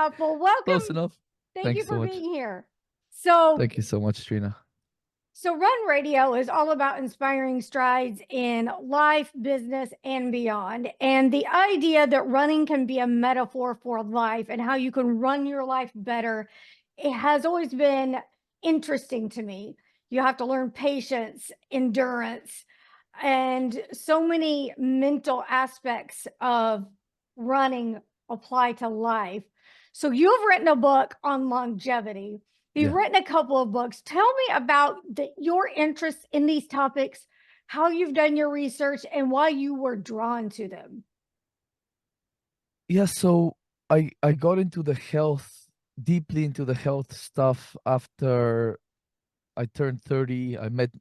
enough. Well, Close welcome. enough. Thank Thank you you so for much. being here. So, Thank you so much, Trina. so Run Radio is all about inspiring strides in life, business, and beyond. And the idea that running can be a metaphor for life and how you can run your life better, it has always been interesting to me. You have to learn patience, endurance, and so many mental aspects of running apply to life. So you've written a book on longevity. You've Yeah. written a couple of books. Tell me about your interest in these topics, how you've done your research, and why you were drawn to them. Yeah, so I got into the health, deeply into the health stuff after I turned 30. I met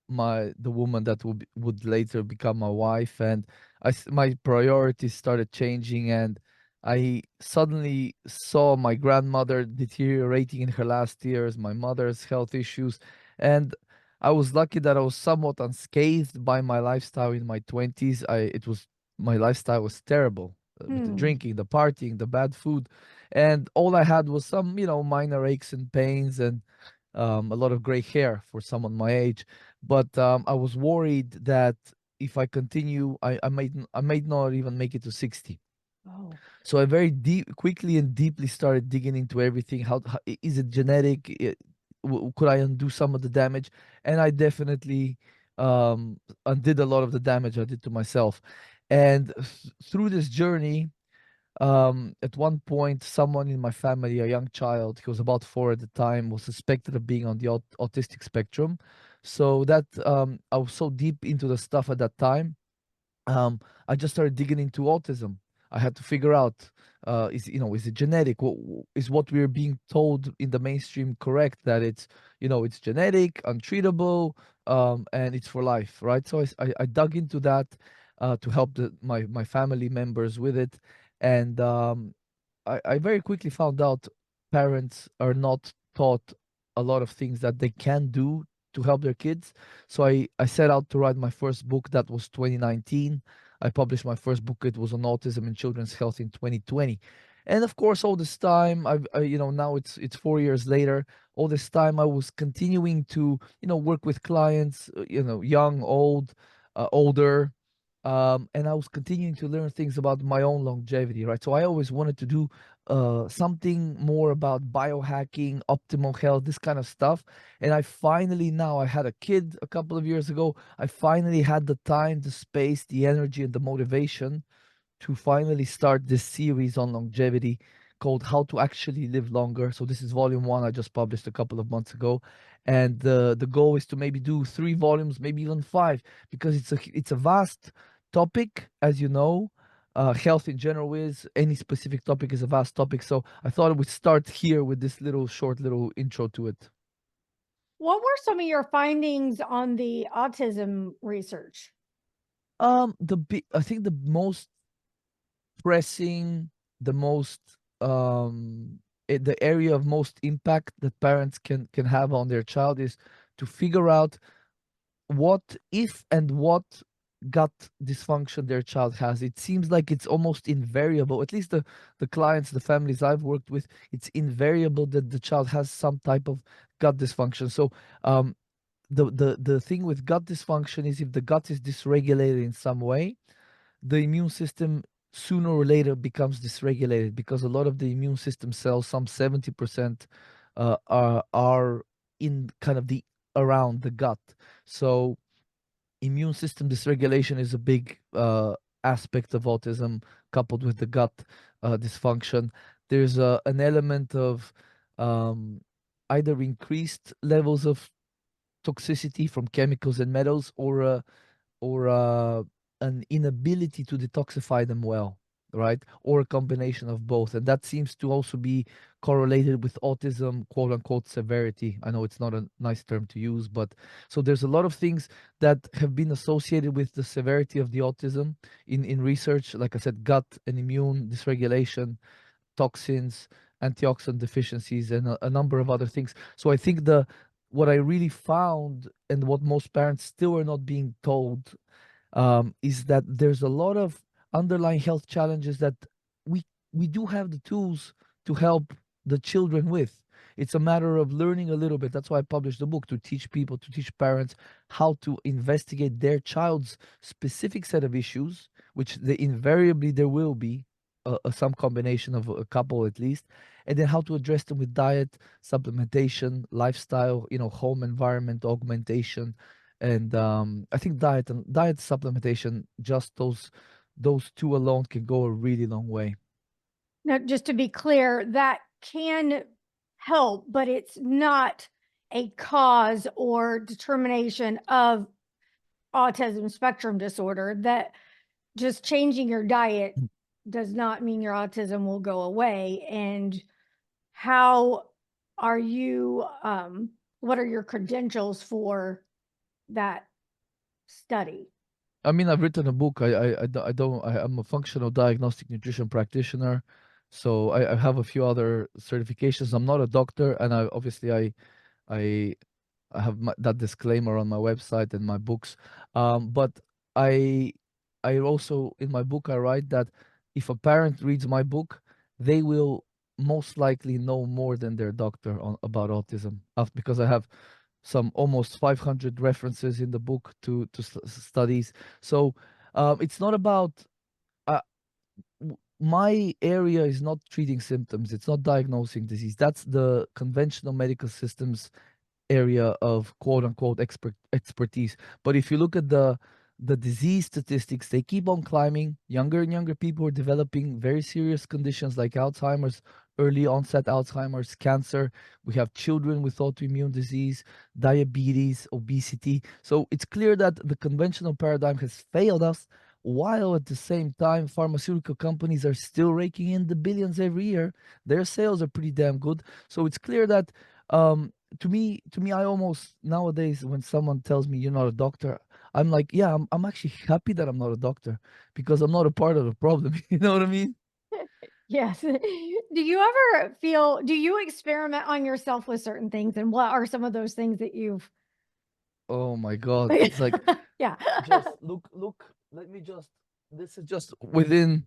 the woman that would later become my wife, and my priorities started changing, and I suddenly saw my grandmother deteriorating in her last years, my mother's health issues, and I was lucky that I was somewhat unscathed by my lifestyle in my 20s. My lifestyle was terrible, with the Hmm. drinking, the partying, the bad food, and all I had was some, minor aches and pains, and a lot of gray hair for someone my age. But I was worried that if I continue, I might not even make it to 60. Oh. So I very quickly and deeply started digging into everything. Is it genetic? Could I undo some of the damage? And I definitely undid a lot of the damage I did to myself. And through this journey, at one point, someone in my family, a young child, he was about 4 at the time, was suspected of being on the autistic spectrum. So that I was so deep into the stuff at that time, I just started digging into autism. I had to figure out, is it genetic? Is what we're being told in the mainstream correct? That it's genetic, untreatable, and it's for life, right? So I dug into that to help my family members with it, and I very quickly found out parents are not taught a lot of things that they can do to help their kids. So I set out to write my first book. That was 2019. I published my first book. It was on autism and children's health in 2020. And of course, all this time, now it's 4 years later. All this time, I was continuing to, work with clients, young, old, older, and I was continuing to learn things about my own longevity, right? So I always wanted to do something more about biohacking, optimal health, this kind of stuff. And I finally now I had a kid a couple of years ago. I finally had the time, the space, the energy, and the motivation to finally start this series on longevity called How to Actually Live Longer. So this is volume one I just published a couple of months ago. And the goal is to maybe do 3 volumes, maybe even 5, because it's a vast topic, as you know. Health in general is any specific topic is a vast topic. So I thought I would start here with this short little intro to it. What were some of your findings on the autism research? I think the most pressing, the most the area of most impact that parents can have on their child is to figure out what if and what gut dysfunction their child has. It seems like it's almost invariable, at least the clients, the families I've worked with, it's invariable that the child has some type of gut dysfunction. So the thing with gut dysfunction is if the gut is dysregulated in some way, the immune system sooner or later becomes dysregulated, because a lot of the immune system cells, some 70%, are in kind of the around the gut. So immune system dysregulation is a big aspect of autism, coupled with the gut dysfunction. There's an element of um, either increased levels of toxicity from chemicals and metals, or an inability to detoxify them well, right? Or a combination of both. And that seems to also be correlated with autism, quote unquote, severity. I know it's not a nice term to use, but so there's a lot of things that have been associated with the severity of the autism in research. Like I said, gut and immune dysregulation, toxins, antioxidant deficiencies, and a number of other things. So I think what I really found, and what most parents still are not being told, is that there's a lot of underlying health challenges that we we do have the tools to help the children with. It's a matter of learning a little bit. That's why I published the book, to teach people, to teach parents how to investigate their child's specific set of issues, which invariably there will be some combination of a couple at least, and then how to address them with diet, supplementation, lifestyle, home environment augmentation, and I think diet supplementation, just those two alone can go a really long way. Now, just to be clear, that can help, but it's not a cause or determination of autism spectrum disorder. That just changing your diet does not mean your autism will go away. And how are you, what are your credentials for that study? I mean, I've written a book. I'm a functional diagnostic nutrition practitioner, so I have a few other certifications. I'm not a doctor, and I I have that disclaimer on my website and my books. But I I also, in my book, I write that if a parent reads my book, they will most likely know more than their doctor about autism, because I have some almost 500 references in the book to studies. So it's not about uh, my area is not treating symptoms. It's not diagnosing disease. That's the conventional medical systems area of quote unquote expertise. But if you look at the disease statistics, they keep on climbing. Younger and younger people are developing very serious conditions like Alzheimer's, early onset Alzheimer's, cancer. We have children with autoimmune disease, diabetes, obesity. So it's clear that the conventional paradigm has failed us, while at the same time pharmaceutical companies are still raking in the billions every year. Their sales are pretty damn good. So it's clear that to me, I almost nowadays, when someone tells me you're not a doctor, I'm like, yeah, I'm actually happy that I'm not a doctor, because I'm not a part of the problem. You know what I mean? Yes. Do you ever do you experiment on yourself with certain things? And what are some of those things that you've, Oh my God. It's like, yeah. just look, let me just, this is just within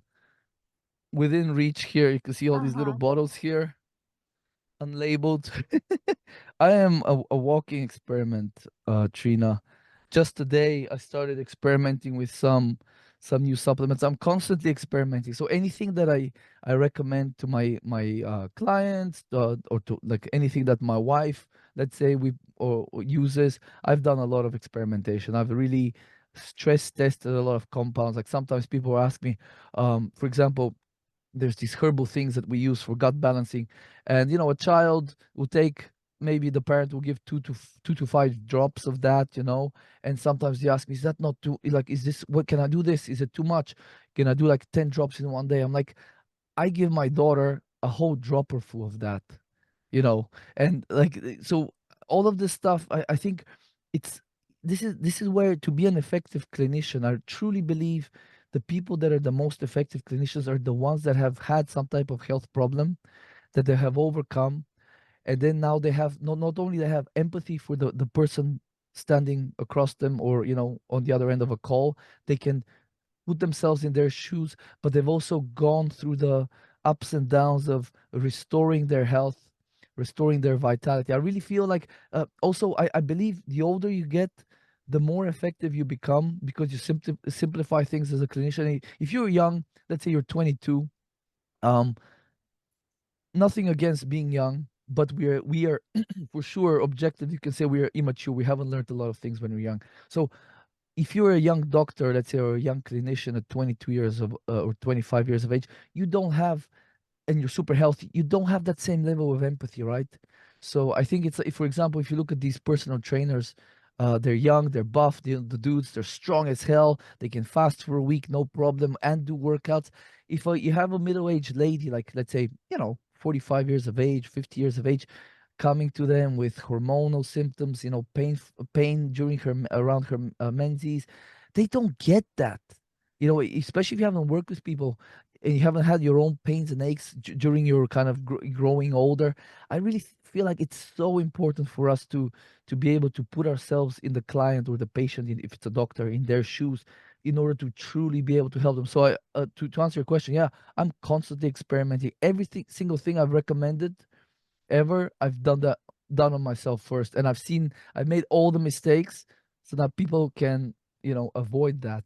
reach here. You can see all these little Uh-huh. bottles here, unlabeled. I am a walking experiment, Trina. Just today, I started experimenting with some new supplements. I'm constantly experimenting. So anything that I recommend to my clients, or to like anything that my wife, let's say, we or uses, I've done a lot of experimentation. I've really stress tested a lot of compounds. Like sometimes people ask me, for example, there's these herbal things that we use for gut balancing, and a child will take, maybe the parent will give 2 to 5 drops of that, and sometimes they ask me, is that not too, like, is this, what can I do, this, is it too much, can I do like 10 drops in one day? I'm like, I give my daughter a whole dropper full of that, you know and like, so all of this stuff, I think it's this is where, to be an effective clinician, I truly believe the people that are the most effective clinicians are the ones that have had some type of health problem that they have overcome, and then now they have not only they have empathy for the person standing across them, or on the other end of a call. They can put themselves in their shoes, but they've also gone through the ups and downs of restoring their health, restoring their vitality. I really feel like, also, I believe the older you get, the more effective you become, because you simplify things as a clinician. If you're young, let's say you're 22, um, nothing against being young, but we are for sure objective. You can say we are immature. We haven't learned a lot of things when we're young. So if you're a young doctor, let's say, or a young clinician at 22 years of or 25 years of age, you don't have, and you're super healthy, you don't have that same level of empathy, right? So I think it's, if, for example, if you look at these personal trainers, they're young, they're buff, the dudes, they're strong as hell, they can fast for a week, no problem, and do workouts. If you have a middle-aged lady, like, let's say, 45 years of age, 50 years of age, coming to them with hormonal symptoms, pain during around her menses, they don't get that. Especially if you haven't worked with people and you haven't had your own pains and aches during your kind of growing older. I really feel like it's so important for us to be able to put ourselves in the client or the patient, if it's a doctor, in their shoes, in order to truly be able to help them. So to answer your question, yeah, I'm constantly experimenting. Everything, single thing I've recommended ever, I've done on myself first, and I've made all the mistakes, so that people can avoid that.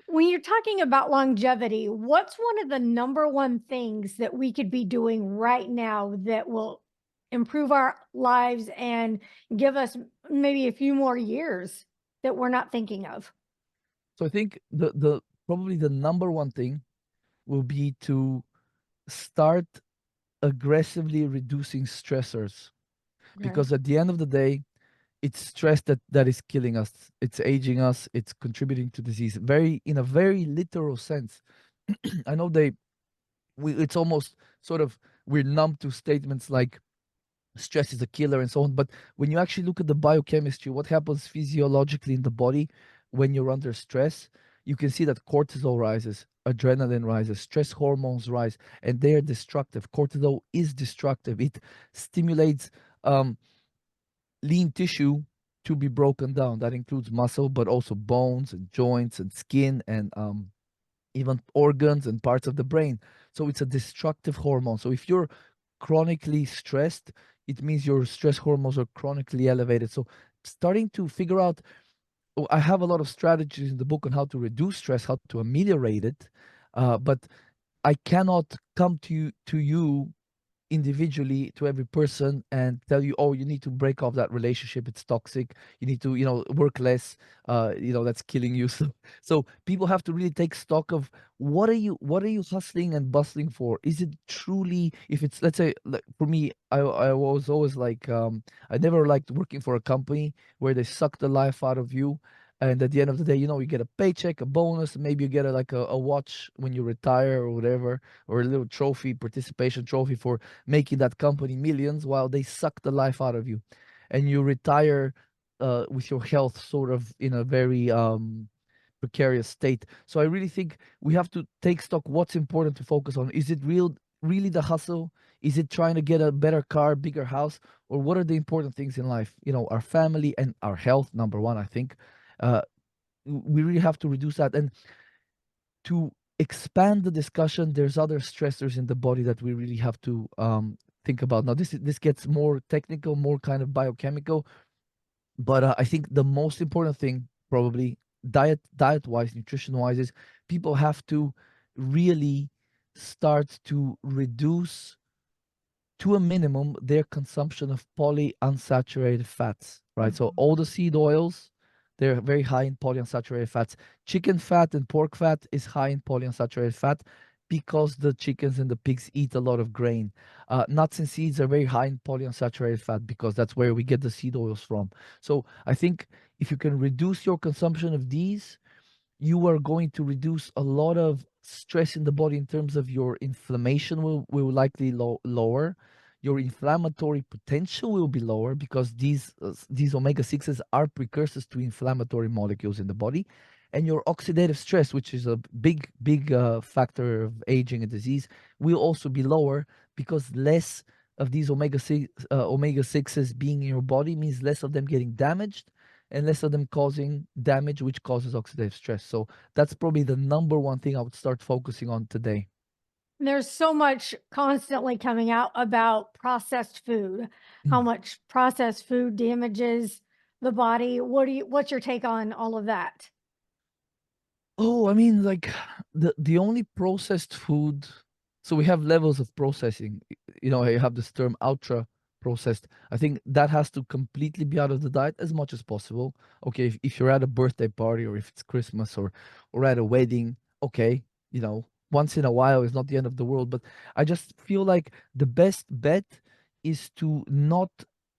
When you're talking about longevity, what's one of the number one things that we could be doing right now that will improve our lives and give us maybe a few more years that we're not thinking of? So I think the probably the number one thing will be to start aggressively reducing stressors, Okay. because at the end of the day, it's stress that is killing us. It's aging us. It's contributing to disease. Very in a very literal sense. I know it's almost sort of we're numb to statements like stress is a killer and so on. But when you actually look at the biochemistry, what happens physiologically in the body when you're under stress, you can see that cortisol rises, adrenaline rises, stress hormones rise, and they are destructive. Cortisol is destructive. It stimulates lean tissue to be broken down. That includes muscle, but also bones and joints and skin and even organs and parts of the brain. So it's a destructive hormone. So if you're chronically stressed, it means your stress hormones are chronically elevated. So starting to figure out, I have a lot of strategies in the book on how to reduce stress, how to ameliorate it, but I cannot come to you individually to every person and tell you, oh, you need to break off that relationship, it's toxic, you need to work less, that's killing you. So people have to really take stock of what are you hustling and bustling for. Is it truly, if it's, let's say, like for me, I was always like, I never liked working for a company where they suck the life out of you, and at the end of the day, you get a paycheck, a bonus, maybe you get a watch when you retire or whatever, or a little trophy, participation trophy for making that company millions while they suck the life out of you, and you retire with your health sort of in a very precarious state. So I really think we have to take stock what's important to focus on. Is it really the hustle? Is it trying to get a better car, bigger house? Or what are the important things in life? Our family and our health, number one, I think. uh, we really have to reduce that. And to expand the discussion, there's other stressors in the body that we really have to think about. Now, this gets more technical, more kind of biochemical, but I think the most important thing, probably diet wise, nutrition wise, is people have to really start to reduce to a minimum their consumption of polyunsaturated fats, right? So Mhm. all the seed oils, they're very high in polyunsaturated fats. Chicken fat and pork fat is high in polyunsaturated fat because the chickens and the pigs eat a lot of grain. Nuts and seeds are very high in polyunsaturated fat because that's where we get the seed oils from. So I think if you can reduce your consumption of these, you are going to reduce a lot of stress in the body in terms of your inflammation will likely lower. Your inflammatory potential will be lower because these omega-6s are precursors to inflammatory molecules in the body. And your oxidative stress, which is a big factor of aging and disease, will also be lower because less of these omega-6s being in your body means less of them getting damaged and less of them causing damage, which causes oxidative stress. So that's probably the number one thing I would start focusing on today. There's so much constantly coming out about processed food, how Mm. much processed food damages the body. What's your take on all of that? Oh, I mean, like the only processed food. So we have levels of processing. You have this term ultra processed. I think that has to completely be out of the diet as much as possible. Okay, if you're at a birthday party or if it's Christmas or at a wedding, okay, once in a while is not the end of the world. But I just feel like the best bet is to not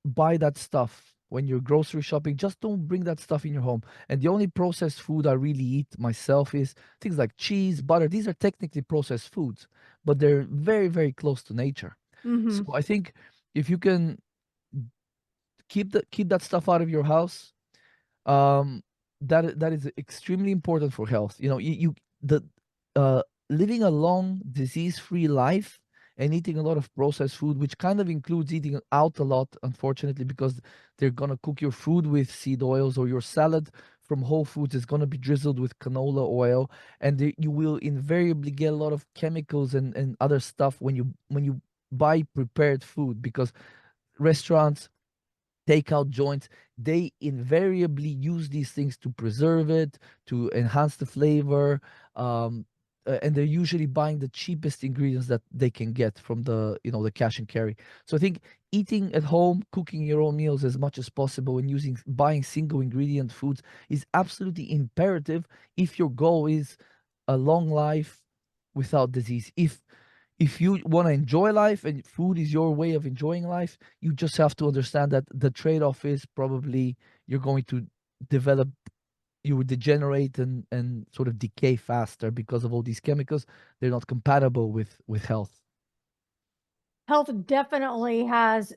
buy that stuff when you're grocery shopping. Just don't bring that stuff in your home. And the only processed food I really eat myself is things like cheese, butter. These are technically processed foods, but they're very, very close to nature. So Mhm. I think if you can keep that stuff out of your house, um that is extremely important for health. You the living a long disease-free life and eating a lot of processed food, which kind of includes eating out a lot, unfortunately, because they're gonna cook your food with seed oils or your salad from Whole Foods is going to be drizzled with canola oil, and you will invariably get a lot of chemicals and other stuff when you buy prepared food, because restaurants, takeout joints, they invariably use these things to preserve it, to enhance the flavor, and they're usually buying the cheapest ingredients that they can get from the cash and carry. So I think eating at home, cooking your own meals as much as possible, and buying single ingredient foods is absolutely imperative if your goal is a long life without disease. If you want to enjoy life and food is your way of enjoying life, you just have to understand that the trade-off is probably you're going to develop, you would degenerate and sort of decay faster because of all these chemicals. They're not compatible with health. Health definitely has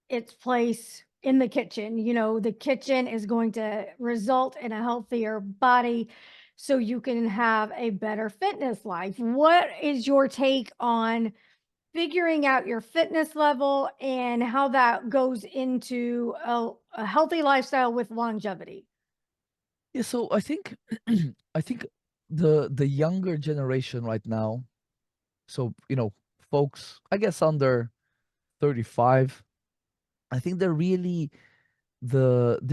its place in the kitchen. The kitchen is going to result in a healthier body so you can have a better fitness life. What is your take on figuring out your fitness level and how that goes into a healthy lifestyle with longevity? Yeah, so I think I think the younger generation right now, so folks, I guess under 35, I think they're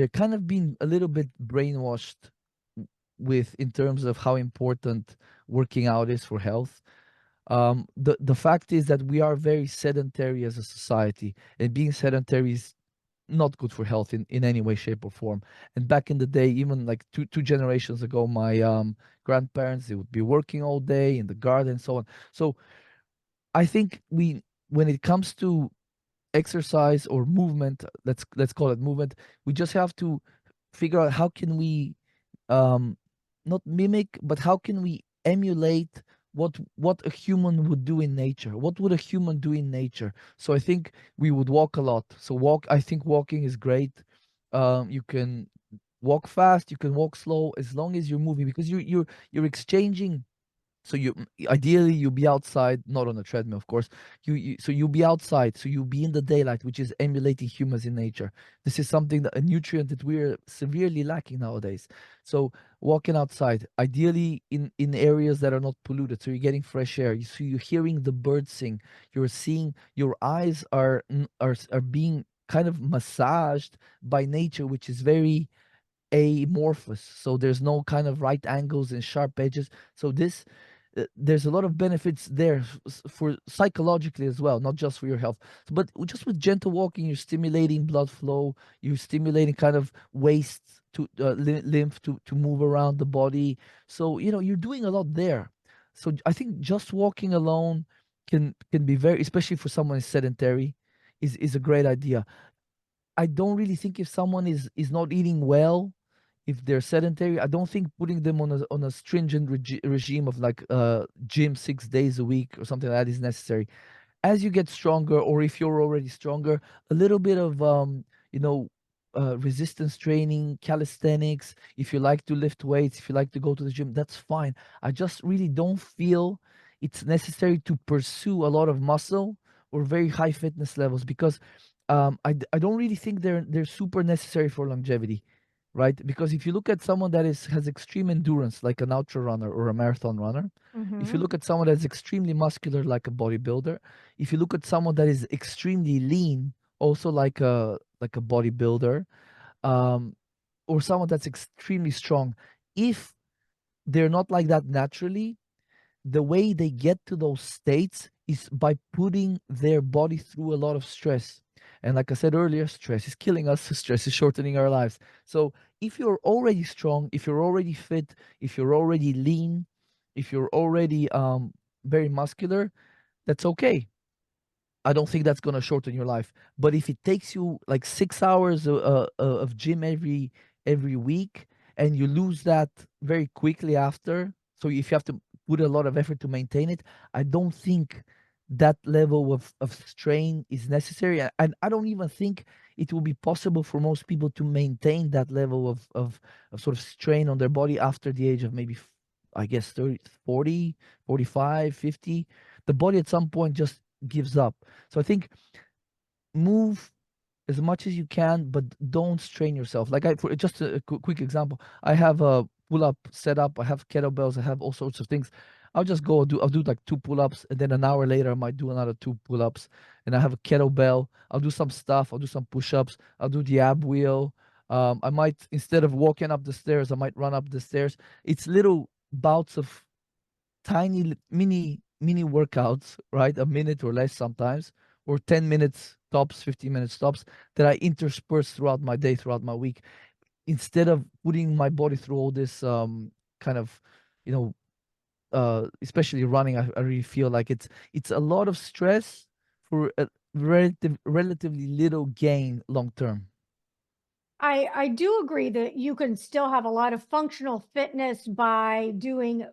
kind of being a little bit brainwashed with in terms of how important working out is for health. The fact is that we are very sedentary as a society, and being sedentary is not good for health in any way, shape, or form. And back in the day, even like two generations ago, my grandparents, they would be working all day in the garden and so on. So I think when it comes to exercise or movement, let's call it movement, we just have to figure out how can we um not mimic, but how can we emulate what a human would do in nature. What would a human do in nature? So I think we would walk a lot. So I think walking is great. You can walk fast, you can walk slow, as long as you're moving, because you're exchanging. So ideally you'll be outside, not on a treadmill, of course. So you'll be outside, so you'll be in the daylight, which is emulating humans in nature. This is something that a nutrient that we're severely lacking nowadays. So walking outside, ideally in areas that are not polluted, so you're getting fresh air. So you're hearing the birds sing. You're seeing, your eyes are being kind of massaged by nature, which is very amorphous, so there's no kind of right angles and sharp edges. So there's a lot of benefits there for psychologically as well, not just for your health. But just with gentle walking, you're stimulating blood flow, you're stimulating kind of waste to lymph to move around the body. So you're doing a lot there. So I think just walking alone can be very, especially for someone who's sedentary, is a great idea. I don't really think if someone is not eating well, if they're sedentary, I don't think putting them on a stringent regime of like gym 6 days a week or something like that is necessary. As you get stronger, or if you're already stronger, a little bit of you know resistance training, calisthenics. If you like to lift weights, if you like to go to the gym, that's fine. I just really don't feel it's necessary to pursue a lot of muscle or very high fitness levels, because I don't really think they're super necessary for longevity, right? Because if you look at someone that has extreme endurance, like an ultra runner or a marathon runner, if you Hmm. look at someone that's extremely muscular, like a bodybuilder, if you look at someone that is extremely lean, also like a bodybuilder, um, or someone that's extremely strong, if they're not like that naturally, the way they get to those states is by putting their body through a lot of stress. And like I said earlier, stress is killing us, stress is shortening our lives. So if you're already strong, if you're already fit, if you're already lean, if you're already very muscular, that's okay. I don't think that's gonna shorten your life. But if it takes you like 6 hours of gym every week, and you lose that very quickly after, so if you have to put a lot of effort to maintain it, I don't think that level of strain is necessary. And I don't even think it will be possible for most people to maintain that level of sort of strain on their body after the age of maybe, I guess, 30, 40, 45, 50. The body at some point just gives up. So I think move as much as you can, but don't strain yourself. Like for just a quick example, I have a pull up set up. I have kettlebells. I have all sorts of things. I'll do like two pull ups, and then an hour later I might do another two pull ups, and I have a kettlebell. I'll do some stuff. I'll do some push ups. I'll do the ab wheel. I might, instead of walking up the stairs, I might run up the stairs. It's little bouts of tiny mini workouts, right? A minute or less sometimes, or 10 minutes tops, 15 minutes tops, that I intersperse throughout my day, throughout my week, instead of putting my body through all this kind of, you know, especially running. I really feel like it's a lot of stress for a relatively little gain long term. I do agree that you can still have a lot of functional fitness by doing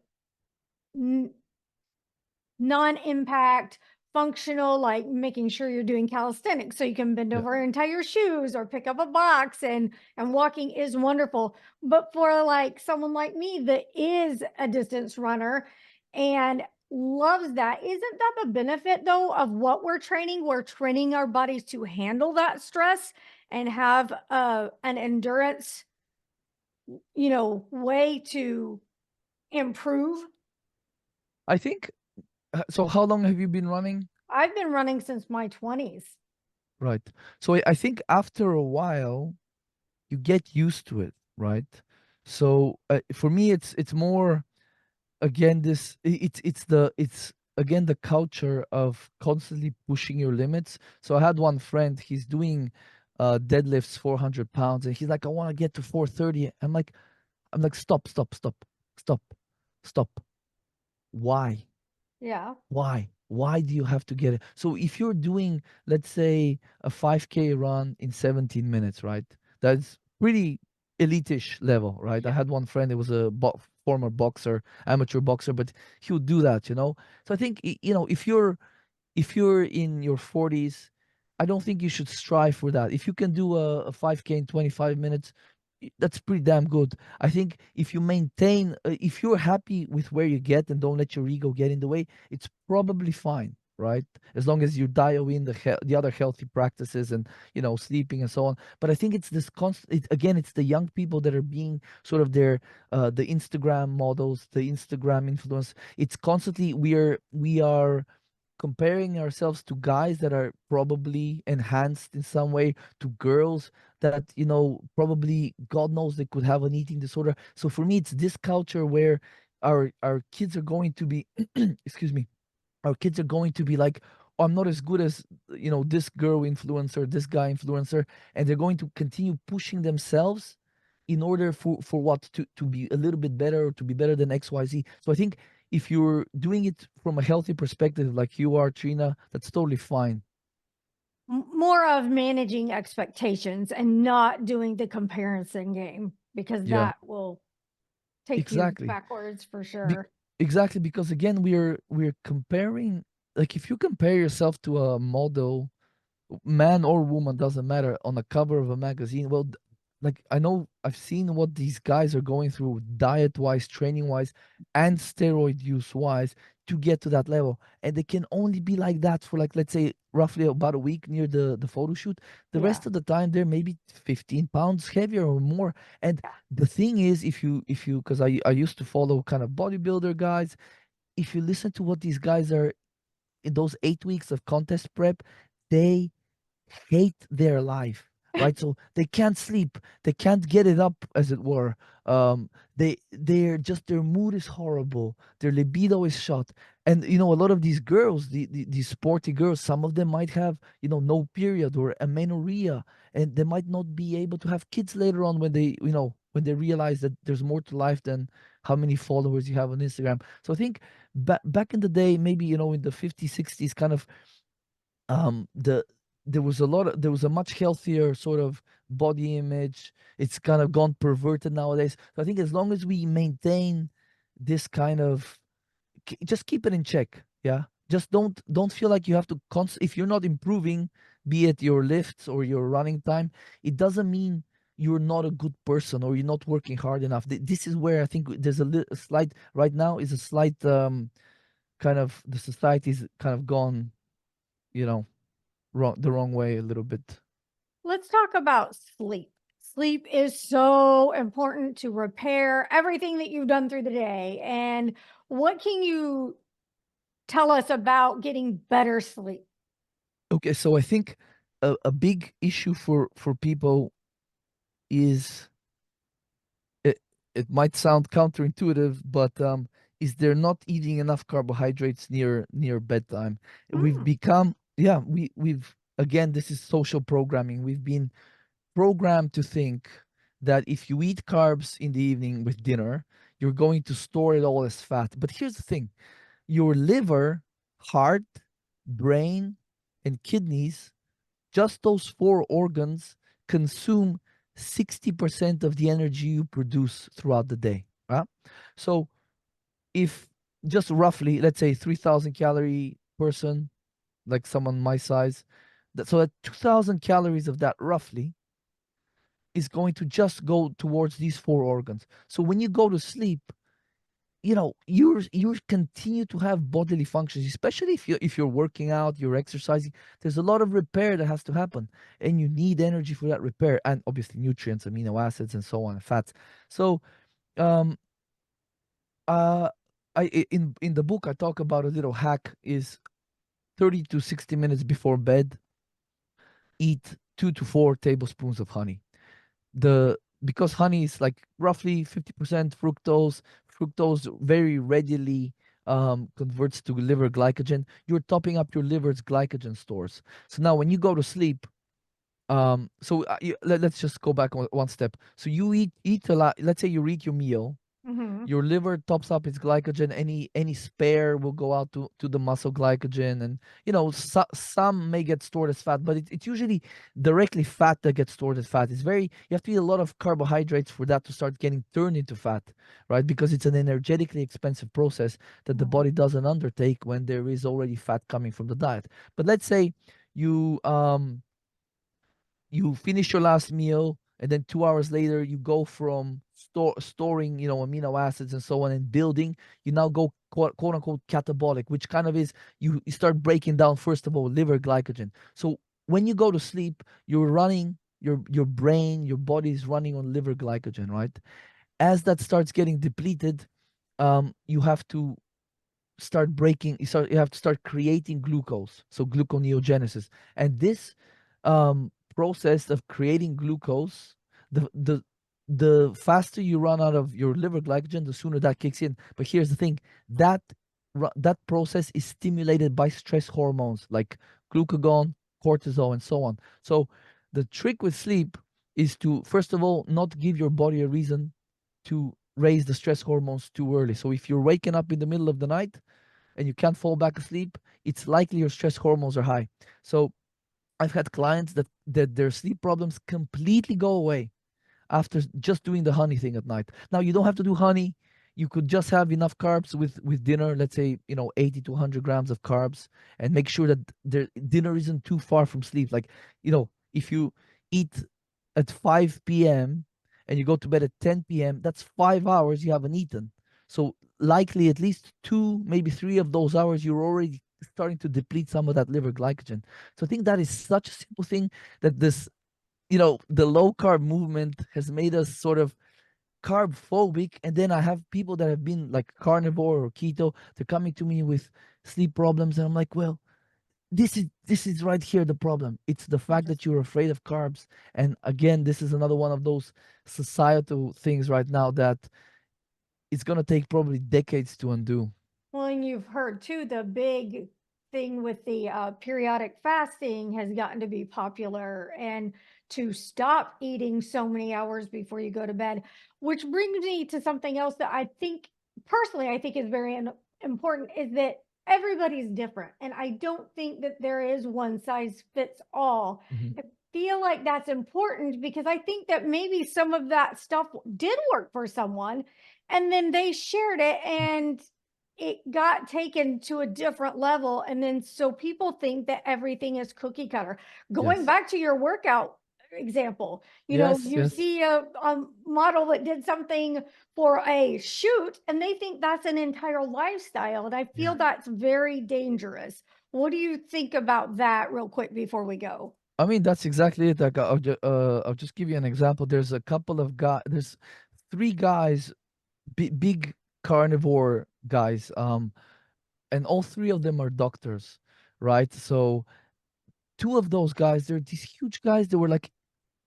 non-impact functional, like making sure you're doing calisthenics so you can bend Yeah. over and tie your shoes or pick up a box, and walking is wonderful. But for like someone like me that is a distance runner and loves that, isn't that the benefit though of what we're training? We're training our bodies to handle that stress and have an endurance, way to improve. I think so. How long have you been running? I've been running since my 20s. Right. So I think after a while, you get used to it, right? So for me, it's more, again, it's again the culture of constantly pushing your limits. So I had one friend, he's doing deadlifts 400 pounds, and he's like, I want to get to 430. I'm like, stop, stop, stop, stop, stop. Why? Yeah. Why do you have to get it? So if you're doing, let's say, a 5K run in 17 minutes, right? That's pretty elitish level, right? I Yeah. had one friend, it was a former boxer, amateur boxer, but he would do that, you know? So I think, if you're in your 40s, I don't think you should strive for that. If you can do a 5K in 25 minutes, that's pretty damn good. I think if you maintain, if you're happy with where you get and don't let your ego get in the way, it's probably fine, right? As long as you dial in the other healthy practices and, sleeping and so on. But I think it's this constant. Again, it's the young people that are being sort of the Instagram models, the Instagram influence. It's constantly we are comparing ourselves to guys that are probably enhanced in some way, to girls that, probably God knows they could have an eating disorder. So for me, it's this culture where our kids are going to be excuse me, our kids are going to be like, oh, I'm not as good as, this girl influencer, this guy influencer, and they're going to continue pushing themselves in order for what, to be a little bit better, or to be better than XYZ. So I think if you're doing it from a healthy perspective, like you are, Trina, that's totally fine. More of managing expectations and not doing the comparison game, because Yeah, that will take you exactly. backwards for Be- sure. exactly, because again, we're comparing. Like, if you compare yourself to a model, man or woman, doesn't matter, on the cover of a magazine, well, like, I know, I've seen what these guys are going through, diet wise, training wise, and steroid use wise, to get to that level, and they can only be like that for, like, let's say, roughly about a week near the photo shoot. The Yeah. rest of the time they're maybe 15 pounds heavier or more. And Yeah. the thing is, if you because I used to follow kind of bodybuilder guys, if you listen to what these guys are in those 8 weeks of contest prep, they hate their life, right? So they can't sleep, they can't get it up, as it were. They're just, their mood is horrible, their libido is shot. And a lot of these girls, these sporty girls, some of them might have, no period or amenorrhea, and they might not be able to have kids later on, when they realize that there's more to life than how many followers you have on Instagram. So I think back in the day, maybe, in the 50s, 60s, kind of, the there was a much healthier sort of body image. It's kind of gone perverted nowadays. So I think as long as we maintain this kind of, just keep it in check. Yeah, just don't feel like you have to if you're not improving, be it your lifts or your running time, it doesn't mean you're not a good person or you're not working hard enough. This is where I think there's a slight, right now, is a slight, kind of, the society's kind of gone, you know the wrong way a little bit. let's talk about sleep. Sleep is so important to repair everything that you've done through the day. And what can you tell us about getting better sleep? Okay, so I think a big issue for people is it, it might sound counterintuitive, but is they're not eating enough carbohydrates near bedtime. We've Mm, become, yeah, we've again, this is social programming. We've been programmed to think that if you eat carbs in the evening with dinner, you're going to store it all as fat. But here's the thing: your liver, heart, brain, and kidneys, just those four organs, consume 60% of the energy you produce throughout the day. Right? So if just roughly, let's say 3,000 calorie person, like someone my size, so that 2,000 calories of that roughly is going to just go towards these four organs. So when you go to sleep, you continue to have bodily functions, especially if you're working out, you're exercising. There's a lot of repair that has to happen, and you need energy for that repair, and obviously nutrients, amino acids, and so on, fats. So um uh in the book I talk about a little hack is 30 to 60 minutes before bed, eat 2 to 4 tablespoons of honey. The Because honey is like roughly 50% fructose. Fructose very readily converts to liver glycogen. You're topping up your liver's glycogen stores. So now when you go to sleep, let's just go back one step. So you eat a lot. Let's say you eat your meal, hmm your liver tops up its glycogen. Any spare will go out to the muscle glycogen, and some may get stored as fat, but it's usually directly fat that gets stored as fat. You have to eat a lot of carbohydrates for that to start getting turned into fat, right? Because it's an energetically expensive process that the body doesn't undertake when there is already fat coming from the diet. But let's say you you finish your last meal, and then 2 hours later you go from storing amino acids and so on and building. You now go quote unquote catabolic, which kind of is you start breaking down, first of all, liver glycogen. So when you go to sleep, you're running your brain, your body is running on liver glycogen, right? As that starts getting depleted, you have to you have to start creating glucose, so gluconeogenesis. And this process of creating glucose, the faster you run out of your liver glycogen, the sooner that kicks in. But here's the thing: that that process is stimulated by stress hormones like glucagon, cortisol, and so on. So the trick with sleep is to, first of all, not give your body a reason to raise the stress hormones too early. So if you're waking up in the middle of the night and you can't fall back asleep, it's likely your stress hormones are high. So I've had clients that their sleep problems completely go away after just doing the honey thing at night. Now you don't have to do honey. You could just have enough carbs with dinner. Let's say 80 to 100 grams of carbs, and make sure that dinner isn't too far from sleep. Like if you eat at 5 p.m. and you go to bed at 10 p.m., that's 5 hours you haven't eaten. So likely at least two, maybe three of those hours you're already starting to deplete some of that liver glycogen. So I think that is such a simple thing that the low carb movement has made us sort of carb phobic. And then I have people that have been like carnivore or keto, they're coming to me with sleep problems, and I'm like, well, this is right here the problem. It's the fact that you're afraid of carbs. And again, this is another one of those societal things right now that it's going to take probably decades to undo. Well, and you've heard too, the big thing with the periodic fasting has gotten to be popular, and to stop eating so many hours before you go to bed, which brings me to something else that I think is very important, is that everybody's different. And I don't think that there is one size fits all. Mhm. I feel like that's important because I think that maybe some of that stuff did work for someone, and then they shared it and it got taken to a different level. And then so people think that everything is cookie cutter. Going Yes. back to your workout example, Yes. you Yes. see a model that did something for a shoot and they think that's an entire lifestyle. And I Yeah. feel that's very dangerous. What do you think about that, real quick, before we go? I mean, that's exactly it. Like, I'll just give you an example. There's a couple of guys. There's three guys, big carnivore guys. And all three of them are doctors, right? So two of those guys, they're these huge guys. They were like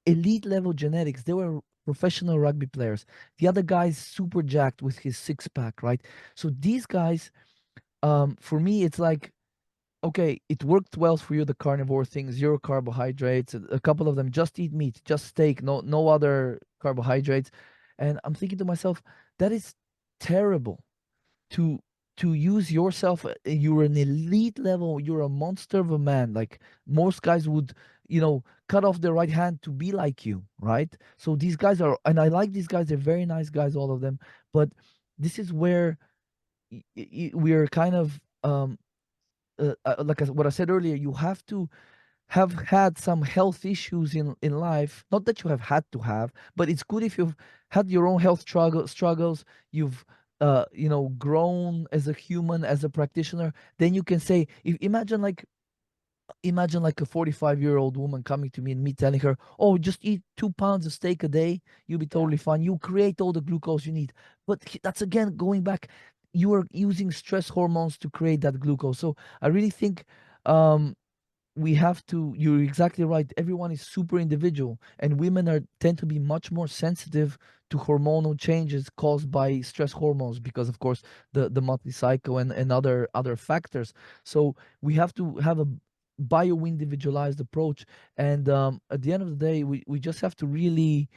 elite level genetics. They were professional rugby players. The other guy's super jacked with his six pack, right? So these guys, for me, it's like, okay, it worked well for you, the carnivore thing, zero carbohydrates. A couple of them just eat meat, just steak, no other carbohydrates. And I'm thinking to myself, that is terrible to use yourself. You're an elite level, you're a monster of a man. Like most guys would, cut off their right hand to be like you, right? So these guys are, and I like these guys, they're very nice guys, all of them. But this is where we are kind of like what I said earlier, you have to have had some health issues in life. Not that you have had to have, but it's good if you've had your own health struggles. You've grown as a human, as a practitioner. Then you can say, if imagine like a 45-year-old woman coming to me and me telling her, oh, just eat 2 pounds of steak a day, you'll be Yeah. totally fine, you create all the glucose you need. But that's again going back, you are using stress hormones to create that glucose. So I really think um we have to, you're exactly right, everyone is super individual, and women are tend to be much more sensitive to hormonal changes caused by stress hormones, because of course the monthly cycle and other factors. So we have to have a bio individualized approach. And at the end of the day, we just have to really,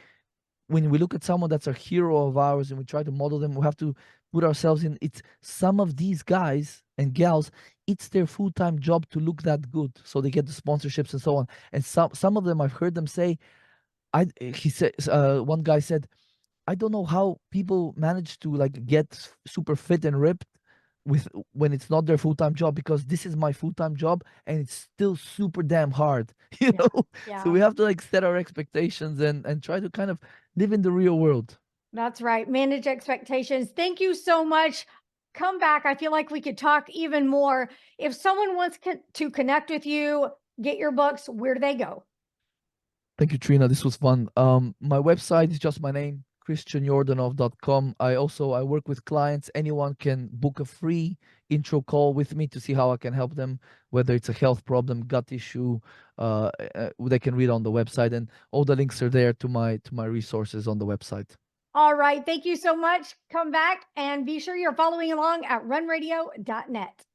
when we look at someone that's a hero of ours and we try to model them, we have to put ourselves in, it's some of these guys and gals, it's their full-time job to look that good, so they get the sponsorships and so on. And some of them, I've heard them say, he said, one guy said, I don't know how people manage to like get super fit and ripped with when it's not their full-time job, because this is my full-time job and it's still super damn hard. you Yeah. know so Yeah. we have to like set our expectations and try to kind of live in the real world. That's right. Manage expectations. Thank you so much. Come back. I feel like we could talk even more. If someone wants to connect with you, get your books, where do they go? Thank you, Trina. This was fun. My website is just my name, christianyordanov.com. I work with clients. Anyone can book a free intro call with me to see how I can help them, whether it's a health problem, gut issue. They can read on the website, and all the links are there to my resources on the website. All right. Thank you so much. Come back and be sure you're following along at runradio.net.